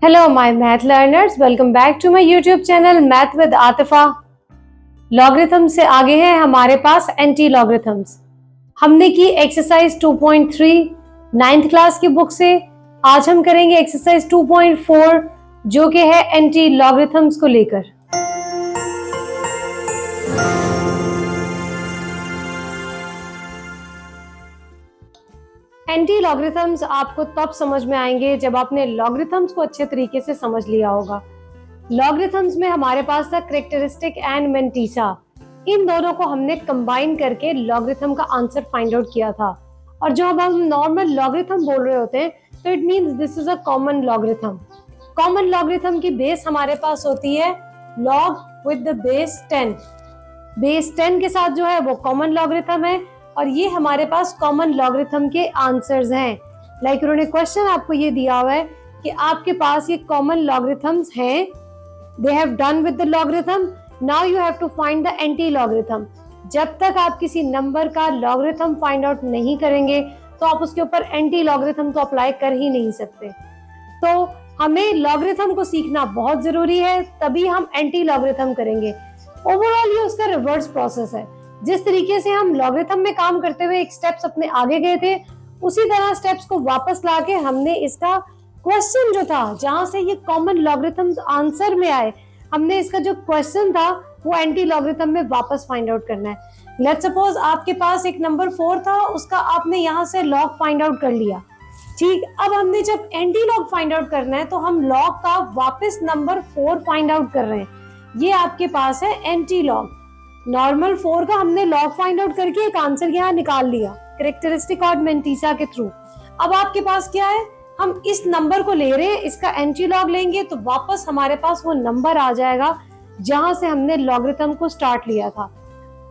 Hello, my math learners. Welcome back to my YouTube channel Math with Atifa. Logarithm से आगे है हमारे पास anti logarithms. हमने की एक्सरसाइज 2.3 9th क्लास की बुक से। आज हम करेंगे एक्सरसाइज 2.4 जो कि है एंटी लॉगरिथम्स को लेकर। एंटी लॉगरिथम्स आपको तब समझ में आएंगे जब आपने लॉगरिथम्स को अच्छे तरीके से समझ लिया होगा। लॉगरिथम्स में हमारे पास था कैरेक्टरिस्टिक एंड मेंटिसा। इन दोनों को हमने कंबाइन करके लॉगरिथम का आंसर फाइंड आउट किया था। और जब हम नॉर्मल लॉगरिथम बोल रहे होते हैं तो it means this is a common logarithm. Common logarithm की बेस हमारे पास होती है log with the base 10। Base 10 के साथ जो है वो कॉमन लॉगरिथम है और ये हमारे पास कॉमन लॉगरिथम के आंसर्स हैं। लाइक उन्होंने क्वेश्चन आपको ये दिया हुआ है कि आपके पास ये कॉमन लॉगरिथम्स हैं। They have done with the logarithm. Now you have to find the anti-logarithm. जब तक आप किसी नंबर का लॉगरिथम फाइंड आउट नहीं करेंगे तो आप उसके ऊपर एंटी लॉगरिथम तो अप्लाई कर ही नहीं सकते। तो हमें लॉगरिथम को सीखना बहुत जरूरी है, तभी हम एंटी लॉगरिथम करेंगे। ओवरऑल ये उसका रिवर्स प्रोसेस है। जिस तरीके से हम लॉगरिथम में काम करते हुए एक स्टेप्स अपने आगे गए थे, उसी तरह स्टेप्स को वापस लाके हमने इसका क्वेश्चन जो था जहां से ये कॉमन लॉगरिथम्स आंसर में आए, हमने इसका जो क्वेश्चन था वो एंटी लॉगरिथम में वापस फाइंड आउट करना है। लेट्स सपोज आपके पास एक नंबर 4 था, उसका आपने यहाँ से लॉग फाइंड आउट कर लिया। ठीक, अब हमने जब एंटी लॉग फाइंड आउट करना है तो हम लॉग का वापस नंबर 4 फाइंड आउट कर रहे हैं। ये आपके पास है एंटी लॉग। नॉर्मल 4 का हमने लॉग फाइंड आउट करके एक आंसर यहाँ निकाल लिया कैरेक्टरिस्टिक और मेंटिसा के थ्रू। अब आपके पास क्या है, हम इस नंबर को ले रहे हैं, इसका एंटी लॉग लेंगे तो वापस हमारे पास वो नंबर आ जाएगा जहां से हमने लॉगरिथम को स्टार्ट लिया था।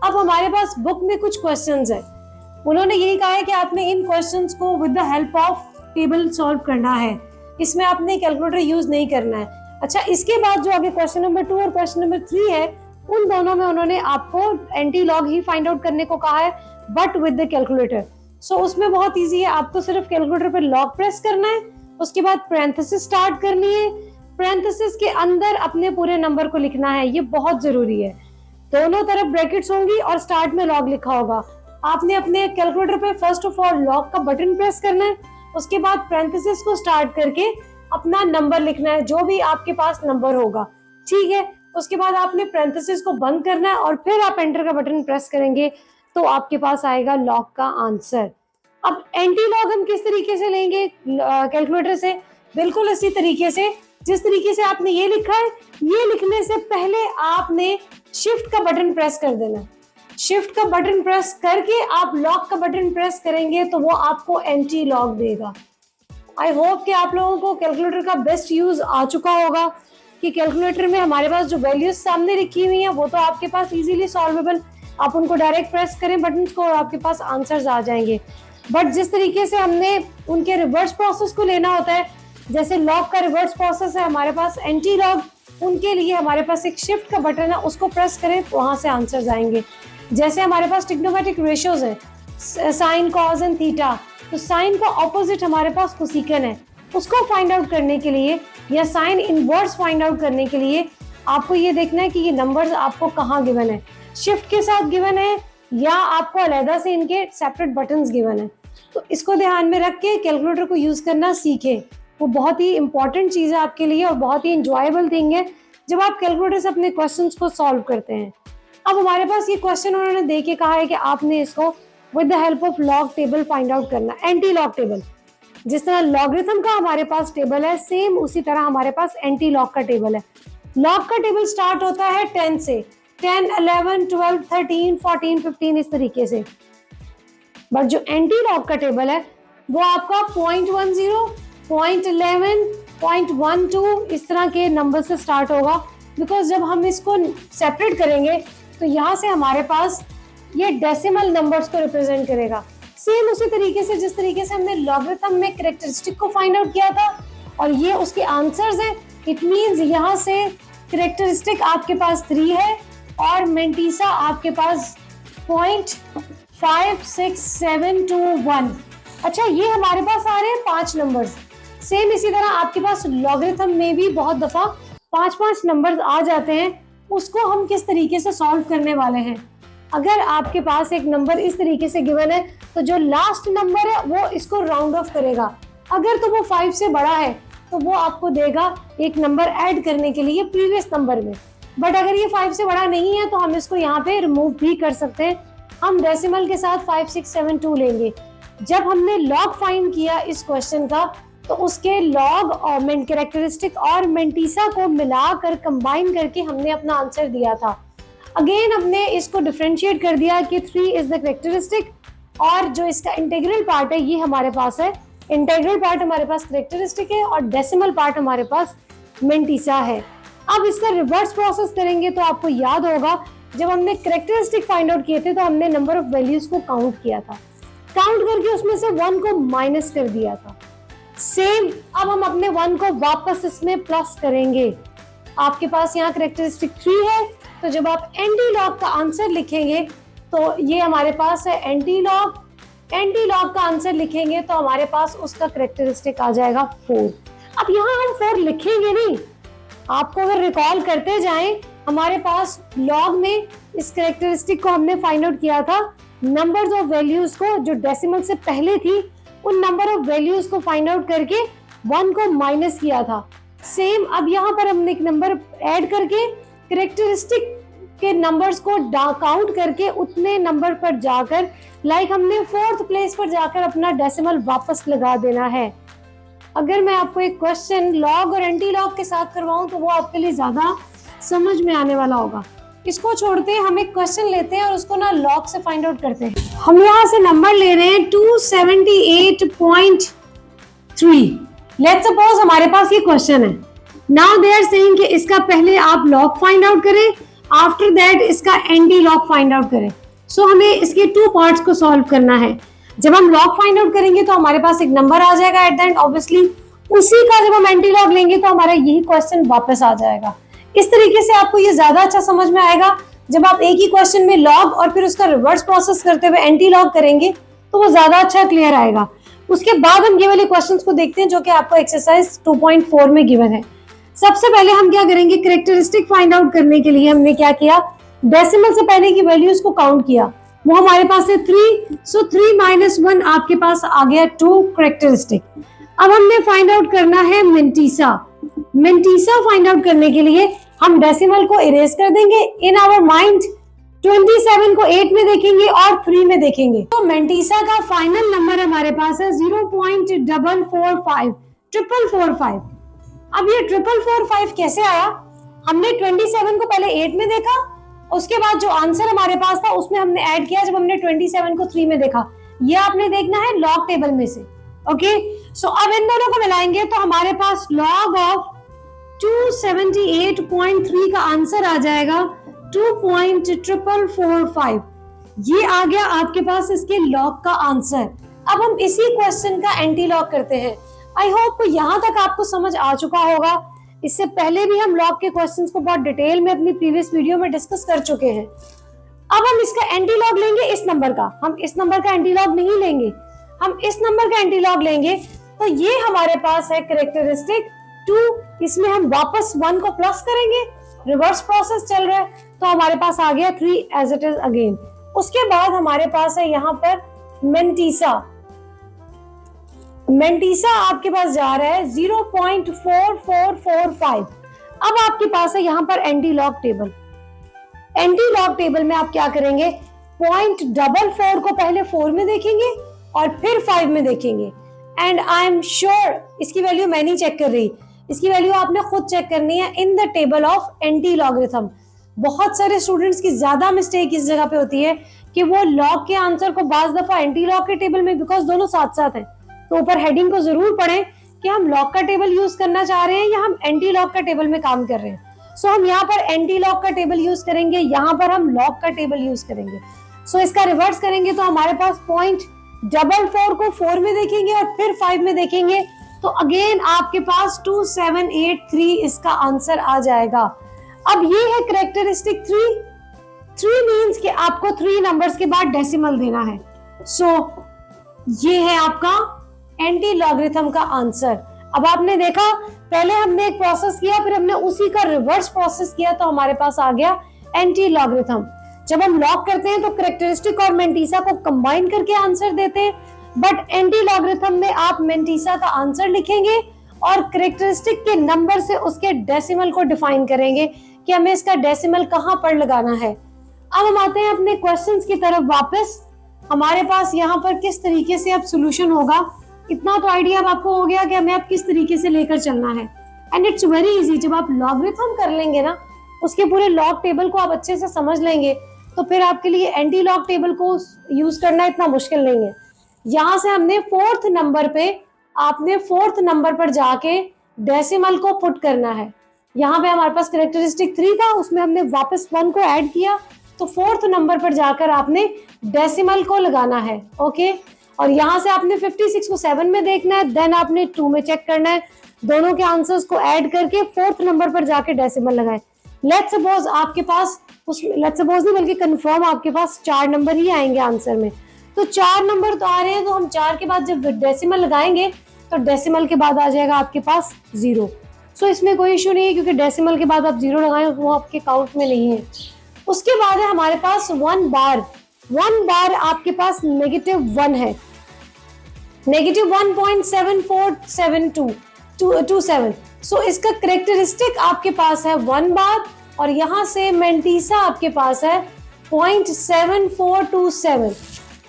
अब हमारे पास बुक में कुछ क्वेश्चंस है। उन्होंने यही कहा है कि आपने इन क्वेश्चंस को with the help of table solve करना है। इसमें आपने कैलकुलेटर यूज नहीं करना है। अच्छा, इसके बाद जो आगे क्वेश्चन नंबर 2 और क्वेश्चन नंबर 3 है, उन दोनों में उन्होंने आपको एंटी लॉग ही फाइंड आउट करने को कहा है, बट विद द कैलकुलेटर। सो उसमें बहुत इजी है, आपको सिर्फ कैलकुलेटर पे लॉग प्रेस करना है, उसके बाद पैरेंथेसिस स्टार्ट करनी है, पैरेंथेसिस के अंदर अपने पूरे नंबर को लिखना है। ये बहुत जरूरी है। दोनों तरफ ब्रैकेट्स होंगी और स्टार्ट में लॉग लिखा होगा। आपने अपने कैलकुलेटर पे फर्स्ट ऑफ ऑल लॉग का बटन प्रेस करना है, उसके बाद पैरेंथेसिस को स्टार्ट करके अपना नंबर लिखना है, जो भी आपके पास नंबर होगा। ठीक है, उसके बाद आपने पैरेंथेसिस को बंद करना है और फिर आप एंटर का बटन प्रेस करेंगे तो आपके पास आएगा लॉग का आंसर। अब एंटी लॉग हम किस तरीके से लेंगे कैलकुलेटर से? बिल्कुल इसी तरीके से जिस तरीके से आपने ये लिखा है। ये लिखने से पहले आपने शिफ्ट का बटन प्रेस कर देना। शिफ्ट का बटन प्रेस करके आप लॉग का बटन प्रेस करेंगे तो वो आपको एंटी लॉग देगा। आई होप कि आप लोगों को कैलकुलेटर का बेस्ट यूज आ चुका होगा कि कैलकुलेटर में हमारे पास जो वैल्यूज सामने लिखी हुई हैं वो तो आपके पास इजीली सॉल्वेबल, आप उनको डायरेक्ट प्रेस करें बटन को और आपके पास आंसर्स आ जाएंगे। बट जिस तरीके से हमने उनके रिवर्स प्रोसेस को लेना होता है, जैसे लॉग का रिवर्स प्रोसेस है हमारे पास एंटी लॉग, उनके लिए हमारे पास एक शिफ्ट का बटन है, उसको प्रेस करें तो वहां से आंसर्स आएंगे। जैसे हमारे पास ट्रिग्नोमेट्रिक रेशियोज है, साइन कॉस एंड थीटा, तो साइन का ऑपोजिट हमारे पास कोसेकन है। उसको फाइंड आउट करने के लिए या साइन इनवर्स फाइंड आउट करने के लिए आपको ये देखना है कि ये नंबर्स आपको कहाँ गिवन है, शिफ्ट के साथ गिवन है या आपको अलग से इनके सेपरेट बटन्स गिवन है। तो इसको ध्यान में रख के कैलकुलेटर को यूज करना सीखें। वो बहुत ही इंपॉर्टेंट चीज है आपके लिए और बहुत ही इंजॉयबल थिंग है जब आप कैलकुलेटर से अपने क्वेश्चंस को सॉल्व करते हैं। अब हमारे पास ये क्वेश्चन उन्होंने दे के कहा है कि आपने इसको with the help of log table find out करना, एंटी लॉग टेबल। जिस तरह लॉगरिथम का हमारे पास टेबल है, सेम उसी तरह हमारे पास एंटी लॉग का टेबल है। लॉग का टेबल स्टार्ट होता है 10 से, 10, 11, 12, 13, 14, 15 इस तरीके से। बट जो एंटी लॉग का टेबल है वो आपका 0.10, 0.11, 0.12 इस तरह के नंबर से स्टार्ट होगा। बिकॉज जब हम इसको सेपरेट करेंगे तो यहाँ से हमारे पास ये डेसिमल नंबर्स को रिप्रेजेंट करेगा। सेम उसी तरीके से जिस तरीके से हमने लॉगरिथम में कैरेक्टरिस्टिक को फाइंड आउट किया था और ये उसके आंसर्स हैं। इट मींस यहाँ से कैरेक्टरिस्टिक आपके पास 3 है और मेंटिसा आपके पास 0.56721। अच्छा, ये हमारे पास आ रहे हैं 5 नंबर्स। सेम इसी तरह आपके पास लॉगरिथम में भी बहुत दफा 5-5 नंबर्स आ जाते हैं, उसको हम किस तरीके से सॉल्व करने वाले हैं। अगर आपके पास एक नंबर इस तरीके से गिवन है तो जो लास्ट नंबर है वो इसको राउंड ऑफ करेगा, अगर तो वो 5 से बड़ा है तो वो आपको देगा एक नंबर ऐड करने के लिए प्रीवियस नंबर में, बट अगर ये 5 से बड़ा नहीं है तो हम इसको यहाँ पे रिमूव भी कर सकते हैं। हम डेसिमल के साथ 5672 लेंगे। जब हमने लॉग फाइंड किया इस क्वेश्चन का तो उसके लॉग और कैरेक्टरिस्टिक और मेंटीसा को मिलाकर कंबाइन करके हमने अपना आंसर दिया था। अगेन हमने इसको डिफरेंशिएट कर दिया कि 3 इज द कैरेक्टरिस्टिक और जो इसका इंटीग्रल पार्ट है ये हमारे पास है। इंटीग्रल पार्ट हमारे पास कैरेक्टरिस्टिक है और डेसिमल पार्ट हमारे पास मेंटीसा है। अब इसका रिवर्स प्रोसेस करेंगे तो आपको याद होगा जब हमने कैरेक्टरिस्टिक फाइंड आउट किए थे तो हमने नंबर ऑफ वैल्यूज को काउंट किया था, काउंट करके उसमें से 1 को माइनस कर दिया था। सेम अब हम अपने 1 को वापस इसमें प्लस करेंगे। आपके पास यहाँ कैरेक्टरिस्टिक 3 है तो जब आप एंटी लॉग का आंसर लिखेंगे तो ये हमारे पास है एंटी लॉग का आंसर लिखेंगे तो हमारे पास उसका कैरेक्टरिस्टिक आ जाएगा 4। अब यहाँ हम 4 लिखेंगे नहीं, आपको अगर रिकॉल करते जाएं हमारे पास लॉग में इस कैरेक्टरिस्टिक को हमने फाइंड आउट किया था, नंबर्स ऑफ वैल्यूज को जो डेसिमल से पहले थी उन नंबर ऑफ वैल्यूज को फाइंड आउट करके 1 को माइनस किया था। सेम अब यहाँ पर हमने एक नंबर ऐड करके कैरेक्टरिस्टिक के नंबर्स को काउंट करके उतने नंबर पर जाकर हमने 4th प्लेस पर जाकर अपना डेसिमल वापस लगा देना है। अगर मैं आपको एक क्वेश्चन लॉग और एंटी लॉग के साथ करवाऊं तो वो आपके लिए ज्यादा समझ में आने वाला होगा। इसको छोड़ते हैं, हम एक क्वेश्चन लेते हैं और उसको ना लॉग से फाइंड आउट करते हैं। हम यहाँ से नंबर ले रहे हैं 278.3। लेट्स सपोज हमारे पास ये क्वेश्चन है। नाउ दे आर सेइंग कि इसका पहले आप लॉग फाइंड आउट करें, आफ्टर दैट इसका एंटी लॉग फाइंड आउट करें। सो हमें इसके 2 पार्ट्स को सॉल्व करना है। जब हम लॉग फाइंड आउट करेंगे तो हमारे पास एक नंबर आ जाएगा एट द एंड, ऑब्वियसली उसी का जब हम एंटी लॉग लेंगे तो हमारा यही क्वेश्चन वापस आ जाएगा। इस तरीके से आपको ये ज्यादा अच्छा समझ में आएगा। जब आप एक ही क्वेश्चन में लॉग और फिर उसका रिवर्स प्रोसेस करते हुए एंटी लॉग करेंगे तो वो ज्यादा अच्छा क्लियर आएगा। उसके बाद हम ये वाले क्वेश्चंस को देखते हैं जो कि आपको एक्सरसाइज 2.4 में गिवन है। सबसे पहले हम क्या करेंगे, कैरेक्टरिस्टिक फाइंड आउट करने के लिए हमने क्या किया, डेसिमल से पहले की वैल्यूज को काउंट किया। वो हमारे पास है 3, सो 3 - 1 आपके पास आ गया 2 कैरेक्टरिस्टिक। अब हमने फाइंड आउट करना है मेंटीसा। मेंटीसा फाइंड आउट करने के लिए हम डेसिमल को इरेज कर देंगे। इन आवर माइंड 27 को 8 में देखेंगे और 3 में देखेंगे। तो मेंटीसा का फाइनल नंबर हमारे पास है 0.445। अब ये 445 कैसे आया, हमने 27 को पहले 8 में देखा, उसके बाद जो आंसर हमारे पास था उसमें हमने ऐड किया जब हमने 27 को 3 में देखा। ये आपने देखना है लॉग टेबल में से। ओके, सो अब इन दोनों को मिलाएंगे तो हमारे पास लॉग ऑफ 278.3 का आंसर आ जाएगा 2.445। ये आ गया आपके पास इसके लॉग का आंसर। अब हम इसी क्वेश्चन का एंटी लॉग करते हैं। आई होप यहाँ तक आपको समझ आ चुका होगा। इससे पहले भी हम लॉग के क्वेश्चंस को बहुत डिटेल में अपनी प्रीवियस वीडियो में डिस्कस कर चुके हैं। अब हम इसका एंटी लॉग लेंगे इस नंबर का, हम इस नंबर का एंटी लॉग नहीं लेंगे, हम इस नंबर का एंटी लॉग लेंगे। तो ये हमारे पास है कैरेक्टरिस्टिक 2, इसमें हम वापस 1 को प्लस करेंगे, रिवर्स प्रोसेस चल रहा है तो हमारे पास आ गया 3 एज इट इज अगेन। उसके बाद हमारे पास है यहाँ पर मेंटीसा आपके पास जा रहा है 0.4445। अब आपके पास है यहाँ पर anti log table. Anti log table में आप क्या करेंगे, 0.44 को पहले 4 में देखेंगे और फिर 5 में देखेंगे। एंड आई एम श्योर इसकी वैल्यू मैं नहीं चेक कर रही, इसकी वैल्यू आपने खुद चेक करनी है in the table of anti logarithm. बहुत सारे स्टूडेंट्स की ज्यादा मिस्टेक इस जगह पे होती है कि वो लॉग के आंसर को बाज दफा एंटी लॉग के टेबल में, बिकॉज दोनों साथ साथ हैं, तो ऊपर हेडिंग को जरूर पढ़ें कि हम लॉग का टेबल यूज करना चाह रहे हैं या हम एंटी लॉग का टेबल में काम कर रहे हैं। सो हम यहाँ पर एंटी लॉग का टेबल यूज करेंगे, यहाँ पर हम लॉग का टेबल यूज करेंगे। सो इसका रिवर्स करेंगे तो हमारे पास 0.44 को 4 में देखेंगे और फिर 5 में देखेंगे तो अगेन आपके पास 2783 इसका आंसर आ जाएगा। अब ये है कैरेक्टरिस्टिक 3 मींस कि आपको 3 नंबर्स के बाद डेसिमल देना है। सो ये है आपका एंटी लॉगरिथम का आंसर। अब आपने देखा पहले हमने एक प्रोसेस किया, फिर हमने उसी का रिवर्स प्रोसेस किया, तो हमारे पास आ गया एंटी लॉगरिथम। जब हम लॉग करते हैं तो कैरेक्टरिस्टिक और मेंटिसा को कंबाइन करके आंसर देते हैं, बट एंटी लॉगरिथम में आप मेंटिसा का आंसर लिखेंगे और कैरेक्टरिस्टिक के नंबर से उसके डेसिमल को डिफाइन करेंगे कि हमें इसका डेसिमल कहां पर लगाना है। अब हम आते हैं अपने क्वेश्चंस की तरफ वापस। हमारे पास यहाँ पर किस तरीके से अब सोल्यूशन होगा, इतना तो आइडिया अब आपको हो गया कि हमें अब किस तरीके से लेकर चलना है। एंड इट्स वेरी इजी, जब आप लॉगरिथम कर लेंगे ना, उसके पूरे लॉग टेबल को आप अच्छे से समझ लेंगे, तो फिर आपके लिए एंटी लॉग टेबल को यूज करना इतना मुश्किल नहीं है। यहाँ से हमने फोर्थ नंबर पे, आपने फोर्थ नंबर पर जाके डेसिमल को पुट करना है। यहाँ पे हमारे पास कैरेक्टरिस्टिक 3 था, उसमें हमने वापस 1 को ऐड किया, तो फोर्थ नंबर पर जाकर आपने डेसिमल को लगाना है। ओके, और यहाँ से आपने 56 को 7 में देखना है, देन आपने 2 में चेक करना है, दोनों के आंसर्स को ऐड करके फोर्थ नंबर पर जाके डेसिमल लगाए। लेट्स सपोज आपके पास, लेट्स सपोज नहीं बल्कि कंफर्म आपके पास 4 नंबर ही आएंगे आंसर में, तो 4 नंबर तो आ रहे हैं, तो हम 4 के बाद जब डेसिमल लगाएंगे तो डेसिमल के बाद आ जाएगा आपके पास 0। सो इसमें कोई इशू नहीं है, क्योंकि डेसिमल के बाद आप 0 लगाएं वो आपके काउंट में नहीं है। उसके बाद है हमारे पास 1 बार। 1 बार आपके पास -1 है, -1.747227। सो इसका कैरेक्टरिस्टिक आपके पास है 1 बार, और यहाँ से मेंटिसा आपके पास है 0.7427।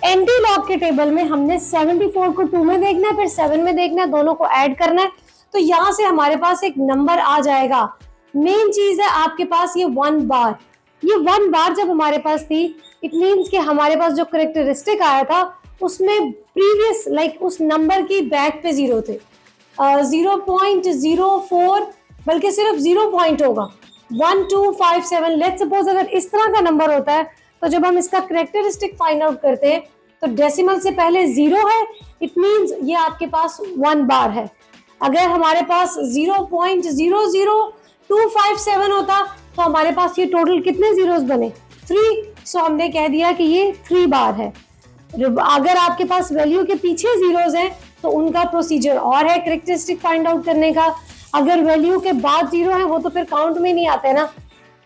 एंटी लॉग के टेबल में हमने 74 को 2 में देखना है, फिर 7 में देखना है, दोनों को ऐड करना है, तो यहाँ से हमारे पास एक नंबर आ जाएगा। मेन चीज है आपके पास ये 1 बार। ये 1 बार जब हमारे पास थी, इट मीन्स कि हमारे पास जो कैरेक्टरिस्टिक आया था उसमें प्रीवियस उस नंबर की बैक पे 0 थे। 0.04 बल्कि सिर्फ 0 पॉइंट होगा, 1257। लेट्स सपोज अगर इस तरह का नंबर होता है, तो जब हम इसका कैरेक्टरिस्टिक फाइंड आउट करते हैं तो डेसिमल से पहले 0 है, इट मीन्स ये आपके पास 1 बार है। अगर हमारे पास 0.00257 होता तो हमारे पास ये टोटल कितने जीरोस बने, 3। सो हमने कह दिया कि ये 3 बार है। अगर आपके पास वैल्यू के पीछे जीरोस हैं तो उनका प्रोसीजर और है कैरेक्टरिस्टिक फाइंड आउट करने का। अगर वैल्यू के बाद 0 है वो तो फिर काउंट में नहीं आते ना,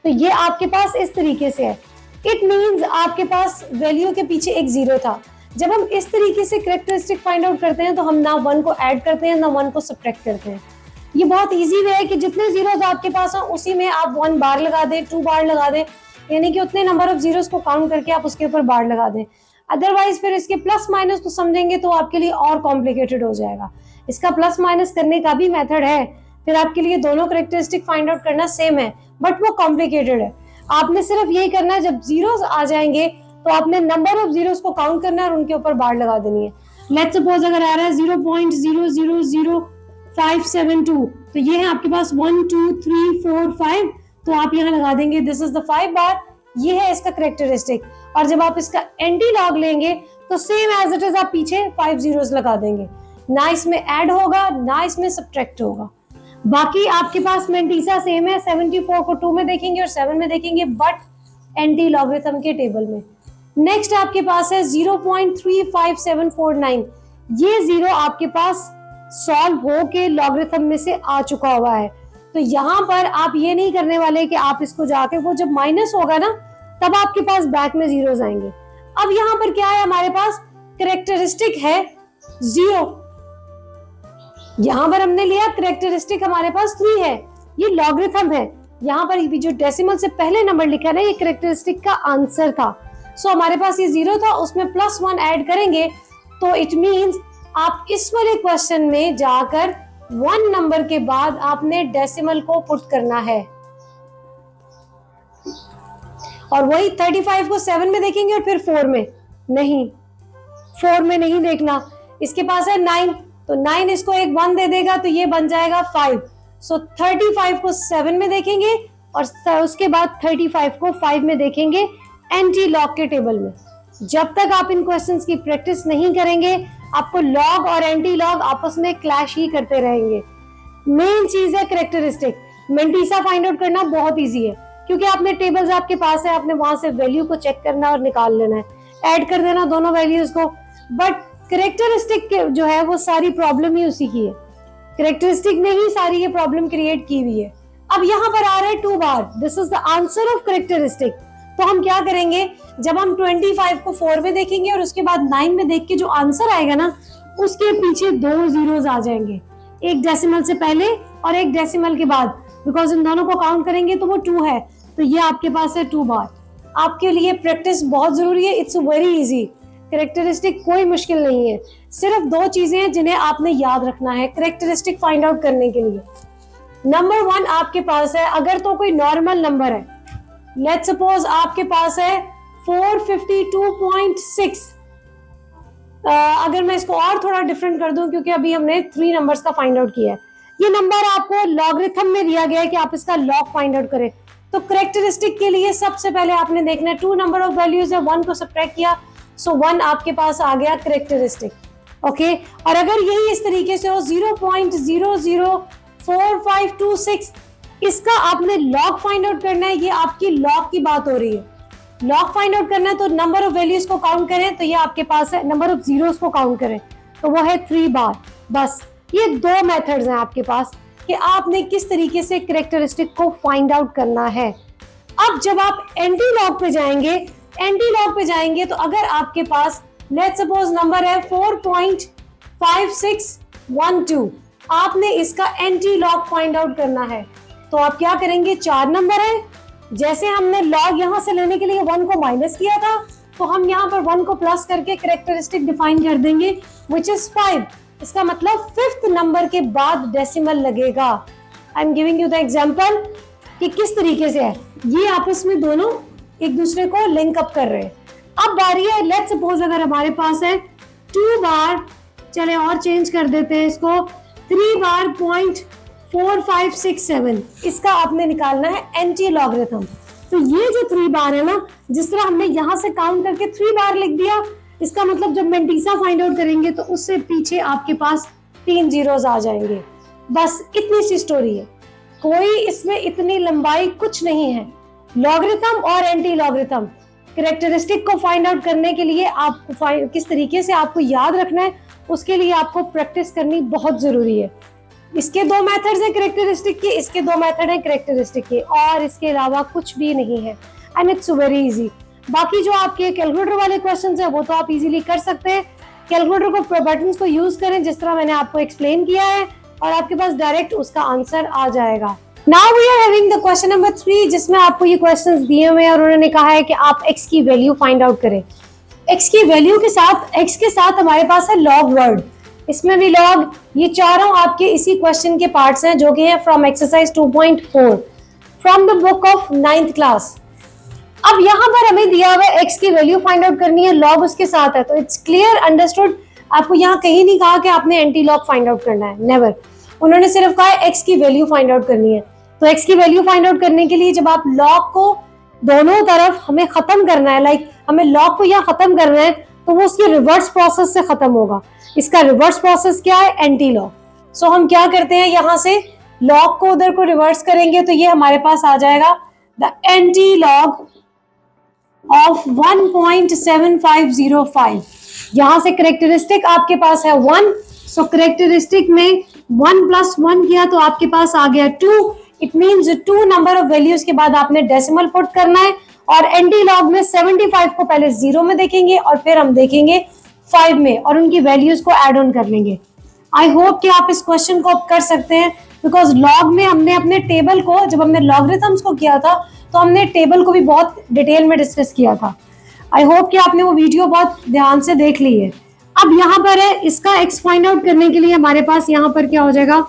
तो ये आपके पास इस तरीके से है। इट मीन्स आपके पास वैल्यू के पीछे एक 0 था। जब हम इस तरीके से कैरेक्टरिस्टिक फाइंड आउट करते हैं तो हम ना 1 को ऐड करते हैं ना 1 को सब्ट्रैक्ट करते हैं। ये बहुत इजी वे है कि जितने जीरोस आपके पास हो उसी में आप 1 बार लगा दें, 2 बार लगा दें, यानी कि उतने नंबर ऑफ जीरोस को काउंट करके आप उसके ऊपर बार लगा दें। अदरवाइज फिर इसके प्लस माइनस को समझेंगे तो आपके लिए और कॉम्प्लिकेटेड हो जाएगा। इसका प्लस माइनस करने का भी मेथड है, फिर आपके लिए दोनों कैरेक्टरिस्टिक फाइंड आउट करना सेम है, बट वो कॉम्प्लिकेटेड है। आपने सिर्फ यही करना है, जब जीरोस आ जाएंगे तो आपने नंबर ऑफ जीरोस को काउंट करना है और उनके ऊपर बार लगा देनी है। लेट्स सपोज अगर आ रहा है 0.000572, तो ये है आपके पास 1 2 3 4 5, तो आप यहाँ लगा देंगे दिस इज द 5 बार, ये है इसका कैरेक्टरिस्टिक। और जब आप इसका एंटी लॉग लेंगे तो सेम एज इट इज आप पीछे 5 जीरोस लगा देंगे, ना इसमें ऐड होगा ना इसमें सब्ट्रैक्ट होगा। बाकी आपके पास मेंटिसा सेम है, 74 को 2 में देखेंगे और 7 में देखेंगे, बट एंटी लॉगरिथम के टेबल में। नेक्स्ट आपके पास है 0.35749, ये 0 आपके पास सॉल्व हो के लॉगरिथम में से आ चुका हुआ है। तो यहाँ पर आप ये नहीं करने वाले कि आप इसको जाके, वो जब माइनस होगा ना तब आपके पास बैक में जीरोस आएंगे। अब यहाँ पर क्या है, हमारे पास कैरेक्टरिस्टिक है 0, यहाँ पर हमने लिया कैरेक्टरिस्टिक हमारे पास 3 है, ये लॉगरिथम है। यहाँ पर भी जो डेसिमल से पहले नंबर लिखा है ये कैरेक्टरिस्टिक का आंसर था। सो हमारे पास ये 0 था, उसमें +1 ऐड करेंगे, तो इट मींस आप इस वाले क्वेश्चन में जाकर 1 नंबर के बाद आपने डेसिमल को पुट करना है, और वही 35 को 7 में देखेंगे और फिर 4 में नहीं, 4 में नहीं देखना। इसके पास है 9, तो 9 इसको एक 1 दे देगा तो ये बन जाएगा 5। सो 35 को 7 में देखेंगे और उसके बाद 35 को 5 में देखेंगे एंटी लॉग के टेबल में। जब तक आप इन क्वेश्चंस की प्रैक्टिस नहीं करेंगे आपको लॉग और एंटी लॉग आपस में क्लैश ही करते रहेंगे। मेन चीज है कैरेक्टरिस्टिक। मेंटिसा फाइंड आउट करना बहुत इजी है, क्योंकि आपने टेबल्स आपके पास है, आपने वहां से वैल्यू को चेक करना और निकाल लेना है, ऐड कर देना दोनों वैल्यूज को। बट कैरेक्टरिस्टिक जो है वो सारी प्रॉब्लम ही उसी की है। कैरेक्टरिस्टिक ने ही सारी ये प्रॉब्लम क्रिएट की हुई है। अब यहाँ पर आ रहा है 2 बार, this is the answer of characteristic. तो हम क्या करेंगे, जब हम 25 को 4 में देखेंगे और उसके बाद 9 में देख के जो आंसर आएगा ना, उसके पीछे 2 जीरोस आ जाएंगे, एक डेसिमल से पहले और एक डेसिमल के बाद, बिकॉज इन दोनों को काउंट करेंगे तो वो 2 है, तो ये आपके पास है 2 बार। आपके लिए प्रैक्टिस बहुत जरूरी है, इट्स वेरी इजी। कैरेक्टरिस्टिक कोई मुश्किल नहीं है, सिर्फ 2 चीजें हैं जिन्हें आपने याद रखना है कैरेक्टरिस्टिक फाइंड आउट करने के लिए। नंबर 1 आपके पास है, अगर तो कोई नॉर्मल नंबर है, लेट्स सपोज आपके पास है 452.6। अगर मैं इसको और थोड़ा डिफरेंट कर दूं, क्योंकि अभी हमने 3 नंबर्स का फाइंड आउट किया है, ये नंबर आपको लॉगरिथम में दिया गया है कि आप इसका लॉग फाइंड आउट करें। तो कैरेक्टरिस्टिक के लिए सबसे पहले आपने देखना है 2 नंबर ऑफ वैल्यूज है, 1 को सब्ट्रैक्ट किया, सो 1 आपके पास आ गया कैरेक्टरिस्टिक। ओके, और अगर यही इस तरीके से हो 0.004526, इसका आपने लॉग फाइंड आउट करना है। ये आपकी लॉग की बात हो रही है, लॉग फाइंड आउट करना है, तो नंबर ऑफ वैल्यूज को काउंट करें, तो ये आपके पास है, नंबर ऑफ जीरोस को काउंट करें तो वो है 3 बार। बस ये 2 मेथड्स हैं आपके पास कि आपने किस तरीके से कैरेक्टरिस्टिक को फाइंड आउट करना है। अब जब आप एंटी लॉग पे जाएंगे तो अगर आपके पास लेट्स सपोज नंबर है 4.5612, आपने इसका एंटी लॉग फाइंड आउट करना है। तो आप क्या करेंगे, 4 नंबर है, जैसे हमने लॉग यहां से लेने के लिए 1 को माइनस किया था, तो हम यहाँ पर 1 को प्लस करके कैरेक्टरिस्टिक डिफाइन कर देंगे, व्हिच इज 5। इसका मतलब 5th नंबर के बाद डेसिमल लगेगा। I am giving you the example कि किस तरीके से है, ये आपस में दोनों एक दूसरे को लिंक अप कर रहे हैं। अब बारी है, लेट्स सपोज अगर हमारे पास है 2 बार, चले और चेंज कर देते हैं इसको, 3 बार 0.4567, इसका आपने निकालना है एंटी लॉगरिथम। तो ये जो 3 बार है ना, जिस तरह हमने यहां से काउंट करके 3 बार लिख दिया, इसका मतलब जब मेंटीसा फाइंड आउट करेंगे तो उससे पीछे आपके पास 3 जीरोस आ जाएंगे। बस इतनी सी स्टोरी है, कोई इसमें इतनी लंबाई कुछ नहीं है। लॉगरिथम और एंटी लॉगरिथम कैरेक्टरिस्टिक को फाइंड आउट करने के लिए आपको किस तरीके से आपको याद रखना है, उसके लिए आपको प्रैक्टिस करनी बहुत जरूरी है। इसके 2 मेथड्स हैं कैरेक्टरिस्टिक के, इसके 2 मेथड हैं कैरेक्टरिस्टिक के, और इसके अलावा कुछ भी नहीं है, एंड इट्स वेरी इजी। बाकी जो आपके कैलकुलेटर वाले क्वेश्चंस हैं वो तो आप इजीली कर सकते हैं। कैलकुलेटर को बटन्स को यूज करें जिस तरह मैंने आपको एक्सप्लेन किया है, और आपके पास डायरेक्ट उसका आंसर आ जाएगा। Now we are having the question number 3, जिसमें आपको ये क्वेश्चंस दिए हुए हैं और उन्होंने कहा है कि आप x की वैल्यू फाइंड आउट करें। x की वैल्यू के साथ, x के साथ हमारे पास है लॉग वर्ड, इसमें भी लॉग, ये चारों आपके इसी क्वेश्चन के पार्ट्स हैं जो कि हैं from exercise 2.4 from the book of 9th class. अब यहाँ पर हमें दिया हुआ है x की वैल्यू फाइंड आउट करनी है, लॉग उसके साथ है, तो इट्स क्लियर अंडरस्टूड। आपको यहाँ कहीं नहीं कहा कि आपने एंटी लॉग फाइंड आउट करना है, नेवर। उन्होंने सिर्फ कहा है x की वैल्यू फाइंड आउट करनी है। तो x की वैल्यू फाइंड आउट करने के लिए जब आप लॉग को दोनों तरफ हमें खत्म करना है, लाइक हमें लॉग को यहाँ खत्म करना है, तो वो उसके रिवर्स प्रोसेस से खत्म होगा। इसका रिवर्स प्रोसेस क्या है, एंटी लॉग। सो हम क्या करते हैं, यहाँ से लॉग को उधर को रिवर्स करेंगे तो ये हमारे पास आ जाएगा द एंटी लॉग ऑफ 1.7505। यहाँ से कैरेक्टरिस्टिक आपके पास है 1, सो कैरेक्टरिस्टिक में 1 + 1 किया तो आपके पास आ गया 2। It means 2 number of values के बाद आपने डेसिमल पुट करना है, और एंटी लॉग में 75 को पहले 0 में देखेंगे और फिर हम देखेंगे 5 में, और उनकी वैल्यूज को ऐड ऑन कर लेंगे। आई होप कि आप इस क्वेश्चन को कर सकते हैं, बिकॉज लॉग में हमने अपने टेबल को, जब हमने लॉगरिथम्स को किया था तो हमने टेबल को भी बहुत डिटेल में डिस्कस किया था। आई होप कि आपने वो वीडियो बहुत ध्यान से देख ली है। अब यहाँ पर है, इसका x फाइंड आउट करने के लिए हमारे पास यहाँ पर क्या हो जाएगा,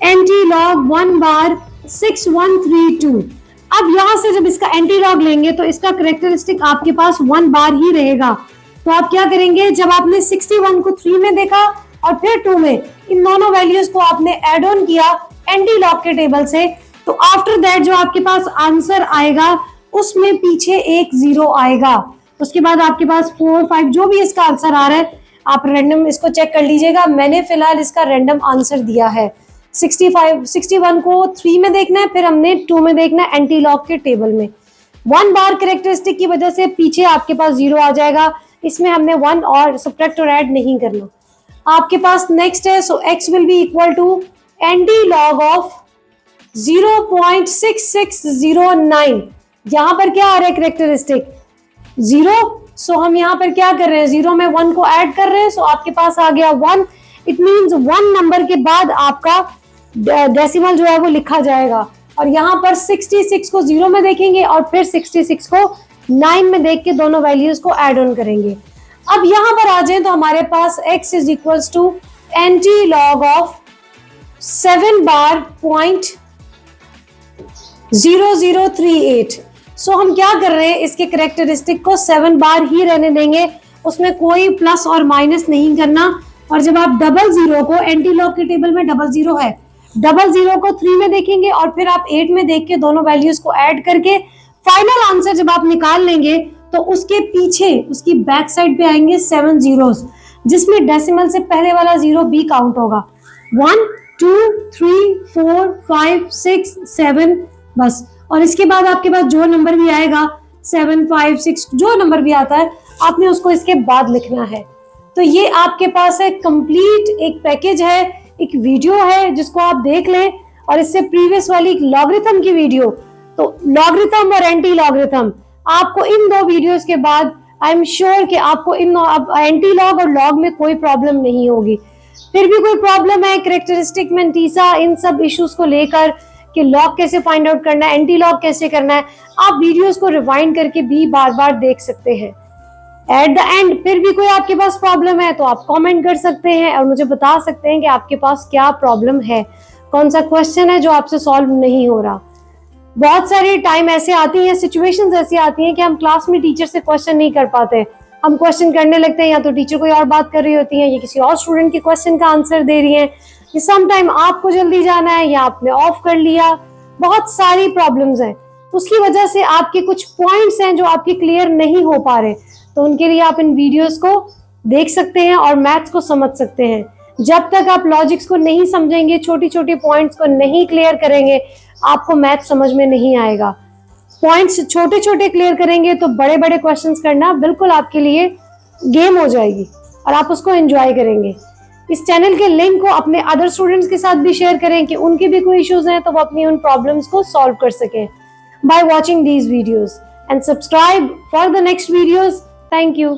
एंटी लॉग 1 बार 6132। अब यहाँ से जब इसका एंटी लॉग लेंगे तो इसका कैरेक्टरिस्टिक आपके पास 1 बार ही रहेगा। तो आप क्या करेंगे, जब आपने 61 को 3 में देखा और फिर 2 में, इन दोनों वैल्यूज को आपने ऐड ऑन किया एंटी लॉग के टेबल से, तो आफ्टर दैट जो आपके पास आंसर आएगा उसमें पीछे एक 0 आएगा। उसके बाद आपके पास 4, 5 जो भी इसका आंसर आ रहा है, आप रैंडम इसको चेक कर लीजिएगा। मैंने फिलहाल इसका रैंडम आंसर दिया है। 61 को 3 में देखना है, फिर हमने 2 में देखना है एंटी लॉग के टेबल में। 1 बार कैरेक्टरिस्टिक की वजह से पीछे आपके पास 0 आ जाएगा, इसमें हमने 1 और सब्ट्रैक्ट और ऐड नहीं करना। आपके पास नेक्स्ट है, so x will be equal to anti log of 0.6609, यहां पर क्या आ रहा है करेक्टरिस्टिक 0। सो हम यहाँ पर क्या कर रहे हैं, 0 में 1 को ऐड कर रहे हैं, सो आपके पास आ गया 1। इट मींस 1 नंबर के बाद आपका डेसिमल जो है वो लिखा जाएगा। और यहाँ पर 66 को 0 में देखेंगे और फिर 66 को 9 में देख के दोनों वैल्यूज को ऐड ऑन करेंगे। अब यहाँ पर आ जाए तो हमारे पास x is equals to anti log of 7 bar .0038। So हम क्या कर रहे हैं, इसके करेक्टरिस्टिक को 7 बार ही रहने देंगे, उसमें कोई प्लस और माइनस नहीं करना। और जब आप 00 को, एंटी लॉग के टेबल में 00 है, 00 को 3 में देखेंगे और फिर आप 8 में देख के दोनों वैल्यूज को ऐड करके फाइनल आंसर जब आप निकाल लेंगे तो उसके पीछे उसकी बैक साइड पे आएंगे 7 जीरोस, जिसमें डेसिमल से पहले वाला 0 भी काउंट होगा। 1 2 3 4 5 6 7 बस। और इसके बाद आपके पास जो नंबर भी आएगा 7 5 6 जो नंबर भी आता है आपने उसको इसके बाद लिखना है। तो ये आपके पास है कंप्लीट एक पैकेज है, एक वीडियो है जिसको आप देख लें। और इससे प्रीवियस वाली लॉगरिथम की वीडियो, तो लॉगरिथम और एंटी लॉगरिथम, आपको इन दो वीडियोस के बाद आई एम श्योर कि आपको इन एंटी लॉग और लॉग में कोई प्रॉब्लम नहीं होगी। फिर भी कोई प्रॉब्लम है करेक्टरिस्टिक मेंटीसा इन सब इश्यूज को लेकर कि लॉग कैसे फाइंड आउट करना है, एंटी लॉग कैसे करना है, आप वीडियोस को रिवाइंड करके भी बार बार देख सकते हैं। एट द एंड फिर भी कोई आपके पास प्रॉब्लम है तो आप कमेंट कर सकते हैं और मुझे बता सकते हैं कि आपके पास क्या प्रॉब्लम है, कौन सा क्वेश्चन है जो आपसे सॉल्व नहीं हो रहा। बहुत सारे टाइम ऐसे आती हैं, सिचुएशंस ऐसी आती हैं कि हम क्लास में टीचर से क्वेश्चन नहीं कर पाते, हम क्वेश्चन करने लगते हैं या तो टीचर कोई और बात कर रही होती है या किसी और स्टूडेंट के क्वेश्चन का आंसर दे रही है, या सम टाइम आपको जल्दी जाना है या आपने ऑफ कर लिया, बहुत सारी प्रॉब्लम्स हैं। उसकी वजह से आपके कुछ पॉइंट्स हैं जो आपके क्लियर नहीं हो पा रहे, तो उनके लिए आप इन वीडियोस को देख सकते हैं और मैथ्स को समझ सकते हैं। जब तक आप लॉजिक्स को नहीं समझेंगे, छोटी छोटी पॉइंट्स को नहीं क्लियर करेंगे, आपको मैथ समझ में नहीं आएगा। पॉइंट्स छोटे छोटे क्लियर करेंगे तो बड़े बड़े क्वेश्चंस करना बिल्कुल आपके लिए गेम हो जाएगी और आप उसको एंजॉय करेंगे। इस चैनल के लिंक को अपने अदर स्टूडेंट्स के साथ भी शेयर करें कि उनके भी कोई इश्यूज हैं तो वो अपनी उन प्रॉब्लम्स को सॉल्व कर सकें by watching these videos and subscribe for the next videos. Thank you.